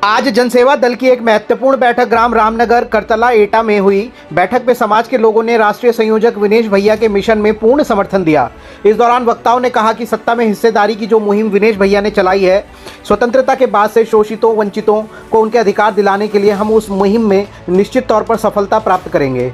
आज जनसेवा दल की एक महत्वपूर्ण बैठक ग्राम रामनगर करतला एटा में हुई। बैठक में समाज के लोगों ने राष्ट्रीय संयोजक विनेश भैया के मिशन में पूर्ण समर्थन दिया। इस दौरान वक्ताओं ने कहा कि सत्ता में हिस्सेदारी की जो मुहिम विनेश भैया ने चलाई है, स्वतंत्रता के बाद से शोषितों वंचितों को उनके अधिकार दिलाने के लिए हम उस मुहिम में निश्चित तौर पर सफलता प्राप्त करेंगे।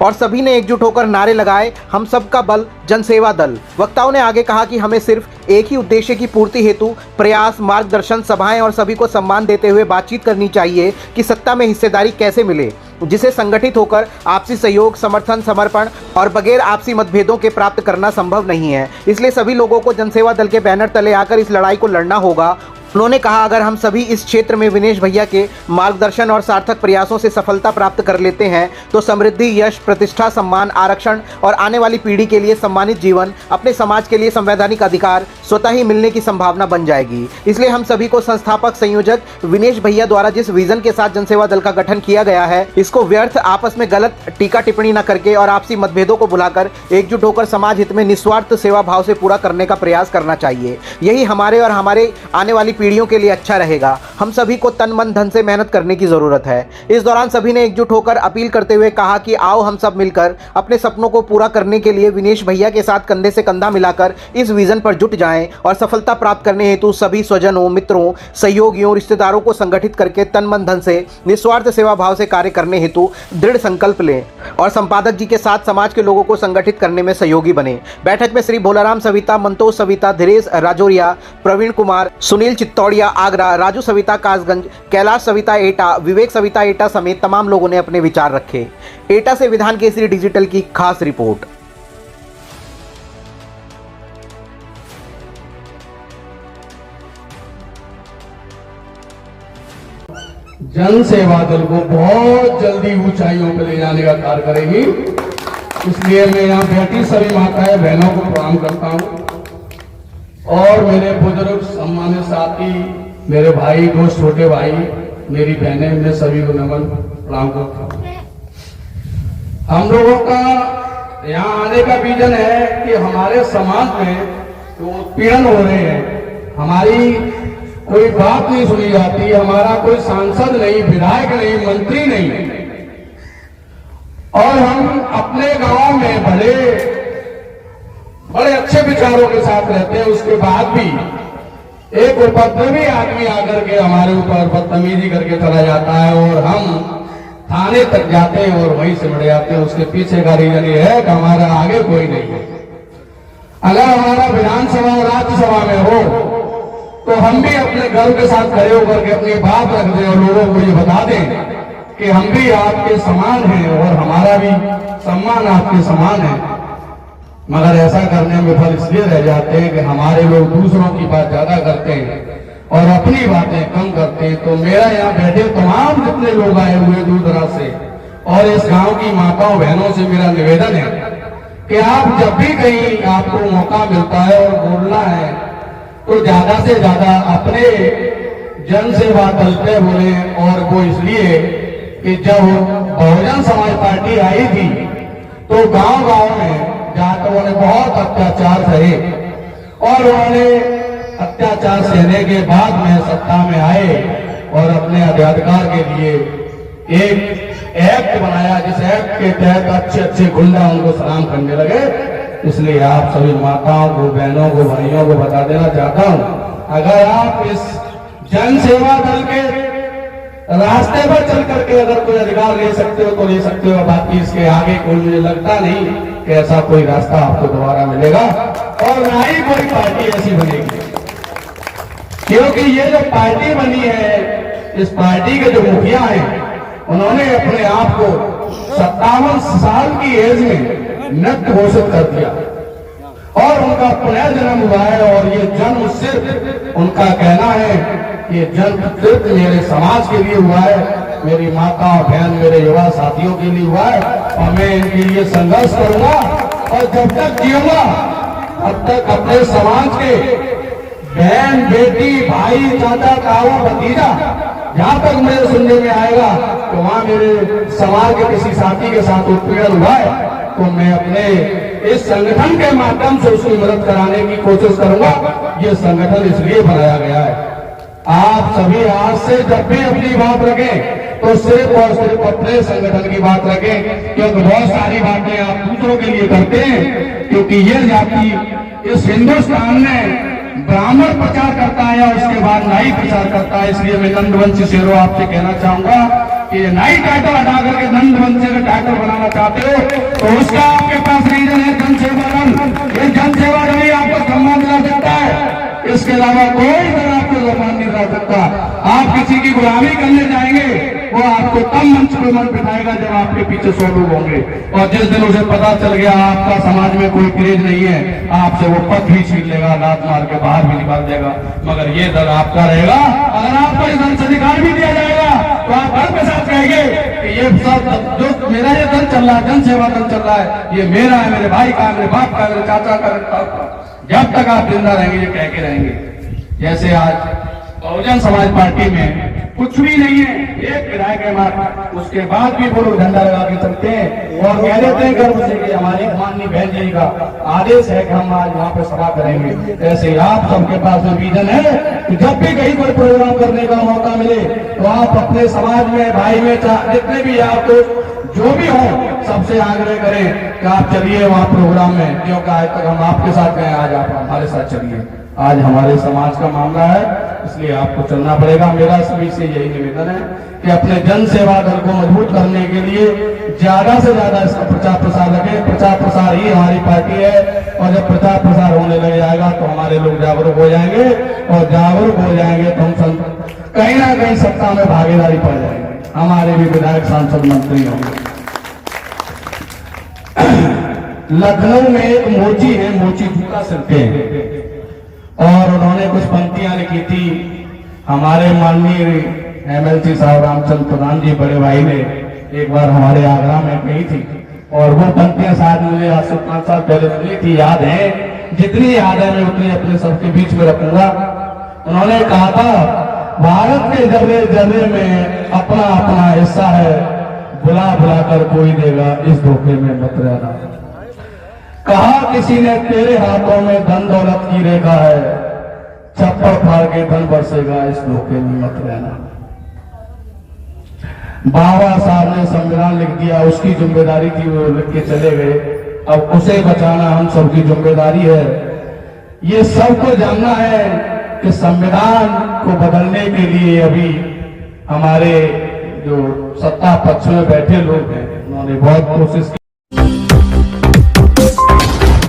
और सभी ने एकजुट होकर नारे लगाए, हम सबका बल जनसेवा दल। वक्ताओं ने आगे कहा कि हमें सिर्फ एक ही उद्देश्य की पूर्ति हेतु प्रयास, मार्गदर्शन, सभाएं और सभी को सम्मान देते हुए बातचीत करनी चाहिए कि सत्ता में हिस्सेदारी कैसे मिले, जिसे संगठित होकर आपसी सहयोग, समर्थन, समर्पण और बगैर आपसी मतभेदों के प्राप्त करना संभव नहीं है। इसलिए सभी लोगों को जनसेवा दल के बैनर तले आकर इस लड़ाई को लड़ना होगा। उन्होंने कहा, अगर हम सभी इस क्षेत्र में विनेश भैया के मार्गदर्शन और सार्थक प्रयासों से सफलता प्राप्त कर लेते हैं तो समृद्धि, यश, प्रतिष्ठा, सम्मान, आरक्षण और आने वाली पीढ़ी के लिए सम्मानित जीवन, अपने समाज के लिए संवैधानिक अधिकार स्वतः ही मिलने की संभावना बन जाएगी। इसलिए हम सभी को संस्थापक संयोजक विनेश भैया द्वारा जिस विजन के साथ जनसेवा दल का गठन किया गया है, इसको व्यर्थ आपस में गलत टीका टिप्पणी न करके और आपसी मतभेदों को भुलाकर एकजुट होकर समाज हित में निस्वार्थ सेवा भाव से पूरा करने का प्रयास करना चाहिए। यही हमारे और हमारे आने वाली पीढ़ियों के लिए अच्छा रहेगा। हम सभी को तन मन धन से मेहनत करने की जरूरत है। इस दौरान सभी ने एकजुट होकर अपील करते हुए कहा कि आओ हम सब मिलकर अपने सपनों को पूरा करने के लिए विनेश भैया के साथ कंधे से कंधा मिलाकर इस विजन पर जुट जाएं और सफलता प्राप्त करने हेतु सभी स्वजनों, मित्रों, सहयोगियों, रिश्तेदारों को संगठित करके तन मन धन से निस्वार्थ सेवा भाव से कार्य करने हेतु दृढ़ संकल्प लें और संपादक जी के साथ समाज के लोगों को संगठित करने में सहयोगी बने। बैठक में श्री भोलाराम सविता, मंतोष सविता, धीरेश राजौरिया, प्रवीण कुमार, सुनील चित्तौड़िया आगरा, राजू सविता कासगंज, कैलाश सविता एटा, विवेक सविता एटा समेत तमाम लोगों ने अपने विचार रखे। एटा से विधान केसरी डिजिटल की खास रिपोर्ट। जन सेवा दल को बहुत जल्दी ऊंचाइयों पर ले जाने का कार्य करेगी। इसलिए मैं यहाँ बैठी सभी माताएं बहनों को प्रणाम करता हूँ और मेरे बुजुर्ग, सम्मानित साथी, मेरे भाई, दोस्त, छोटे भाई, मेरी बहनें, मैं सभी को नमन प्रणाम करता हूँ। हम लोगों का यहाँ आने का विजन है कि हमारे समाज में जो उत्पीड़न हो रहे हैं, हमारी कोई बात नहीं सुनी जाती, हमारा कोई सांसद नहीं, विधायक नहीं, मंत्री नहीं, और हम अपने गांव में बड़े अच्छे विचारों के साथ रहते हैं, उसके बाद भी एक उपद्रवी आदमी आकर के हमारे ऊपर बदतमीजी करके चला जाता है और हम थाने तक जाते हैं और वहीं से मर जाते हैं। उसके पीछे का रीजन ये है कि हमारा आगे कोई नहीं है। अगर हमारा विधानसभा और राज्यसभा में हो तो हम भी अपने गर्व के साथ खड़े होकर के अपनी बात रख दें और लोगों को ये बता दें कि हम भी आपके समान हैं और हमारा भी सम्मान आपके समान है। मगर ऐसा करने में फल इसलिए रह जाते हैं कि हमारे लोग दूसरों की बात ज्यादा करते हैं और अपनी बातें कम करते हैं। तो मेरा यहाँ बैठे तमाम जितने लोग आए हुए दूर दराज से और इस गांव की माताओं बहनों से मेरा निवेदन है कि आप जब भी कहीं आपको मौका मिलता है और बोलना है तो ज्यादा से ज्यादा अपने जन सेवा दल पे बोले। और वो इसलिए कि जब बहुजन समाज पार्टी आई थी तो गांव गांव में जाटों ने बहुत अत्याचार सहे और उन्होंने अत्याचार सहने के बाद में सत्ता में आए और अपने अधिकार के लिए एक एक्ट बनाया, जिस एक्ट के तहत अच्छे अच्छे गुंडा उनको सलाम करने लगे। इसलिए आप सभी माताओं को, बहनों को, भाइयों को बता देना चाहता हूं, अगर आप इस जन सेवा दल के रास्ते पर चल करके अगर कोई अधिकार ले सकते हो तो ले सकते हो, बाकी इसके आगे कोई मुझे लगता नहीं कि ऐसा कोई रास्ता आपको दोबारा मिलेगा और ना ही कोई पार्टी ऐसी बनेगी। क्योंकि ये जो पार्टी बनी है, इस पार्टी के जो मुखिया हैं, उन्होंने अपने आप को 57 साल की एज में मृत घोषित कर दिया और उनका पुनर्जन्म हुआ है। और ये जन्म सिर्फ उनका कहना है, ये जन्म सिर्फ मेरे समाज के लिए हुआ है, मेरी माता बहन, मेरे युवा साथियों के लिए हुआ है और मैं इनके लिए संघर्ष करूंगा और जब तक जीऊंगा तब तक अपने समाज के बहन, बेटी, भाई, चाचा, ताऊ, भतीजा, जहां तक मेरे सुनने में आएगा तो वहां मेरे समाज के किसी साथी के साथ उत्पीड़न हुआ है तो मैं अपने इस संगठन के माध्यम से उसकी मदद कराने की कोशिश करूंगा। ये संगठन इसलिए बनाया गया है। आप सभी आज से जब भी अपनी बात रखें तो सिर्फ और सिर्फ अपने संगठन की बात रखें, क्योंकि बहुत सारी बातें आप दूसरों के लिए करते हैं। क्योंकि ये जाति इस हिंदुस्तान में ब्राह्मण प्रचार करता है और उसके बाद नाई प्रचार करता है। इसलिए मैं नंदवंशी शेरों आपसे कहना चाहूंगा कि नाई टाइटल हटा करके नंदवंशी का टाइटल बनाना चाहते हो तो उसका आपके पास रीजन है जनसेवा दल। ये जनसेवा दल ही आपको सम्मान दिला सकता है, इसके अलावा कोई दल आपको सम्मान नहीं दिला सकता। आप किसी की गुलामी करने जाएंगे वो आपको तब मंच पे मन बिठाएगा जब आपके पीछे 100 लोग होंगे, और जिस दिन उसे पता चल गया आपका समाज में कोई क्रेज नहीं है, आपसे वो पद भी छीन लेगा, लात मार के बाहर भी निकाल देगा। मगर ये दल आपका रहेगा। अगर आपको इस दल से अधिकार भी दिया जाएगा तो आप गर्व के साथ कहेंगे कि ये सब जो मेरा ये दल चल रहा है, जनसेवा दल चल रहा है, ये मेरा है, मेरे भाई का, मेरे बाप का, मेरे चाचा का। जब तक आप जिंदा रहेंगे ये कह के रहेंगे। जैसे आज बहुजन समाज पार्टी में कुछ भी नहीं है, एक विधायक है मात्र, उसके बाद भी वो लोग झंडा लगा के चलते हैं और कह देते हैं गर्व से कि हमारी माननीय बहन जी का आदेश है कि हम आज वहां पे सभा करेंगे। ऐसे ही आप सबके पास में विजन है कि जब भी कहीं कोई प्रोग्राम करने का मौका मिले तो आप अपने समाज में, भाई में, जितने भी आप दोस्त जो भी हो, सबसे आग्रह करें कि आप चलिए वहां प्रोग्राम में, क्योंकि आज तक हम आपके साथ गए, आज आप हमारे साथ चलिए। आज हमारे समाज का मामला है, इसलिए आपको चलना पड़ेगा। मेरा सभी से यही निवेदन है कि अपने जन सेवा दल को मजबूत करने के लिए ज्यादा से ज्यादा इसका प्रचार प्रसार रखें। प्रचार प्रसार ही हमारी पार्टी है, और जब प्रचार प्रसार होने लग जाएगा तो हमारे लोग जागरूक हो जाएंगे, और जागरूक हो जाएंगे तो हम कहीं ना कहीं सत्ता में भागीदारी पा जाएंगे, हमारे भी विधायक, सांसद, मंत्री होंगे। लखनऊ में एक मोची है, मोची जूता सिलते हैं, और उन्होंने कुछ पंक्तियां लिखी थी। हमारे माननीय एमएलसी साहब रामचंद्र प्रधान जी, बड़े भाई ने एक बार हमारे आगरा में कही थी, और वो पंक्तियां शायद मुझे आज से 5 साल पहले सुनी थी, याद है। जितनी याद है मैं उतनी अपने सबके बीच में रखूंगा। उन्होंने कहा था, भारत के जर्रे जर्रे में अपना अपना हिस्सा है, बुला बुला कर कोई देगा, इस धोखे में मत रहना। कहा किसी ने तेरे हाथों में धन दौलत की रेखा है, चप्पल फाड़ के धन बरसेगा, इस धोखे में मत रहना। बाबा साहब ने संविधान लिख दिया, उसकी जिम्मेदारी थी, वो लिख के चले गए। अब उसे बचाना हम सबकी जिम्मेदारी है। ये सबको जानना है कि संविधान को बदलने के लिए अभी हमारे जो सत्ता पक्ष में बैठे लोग हैं, उन्होंने बहुत कोशिश की।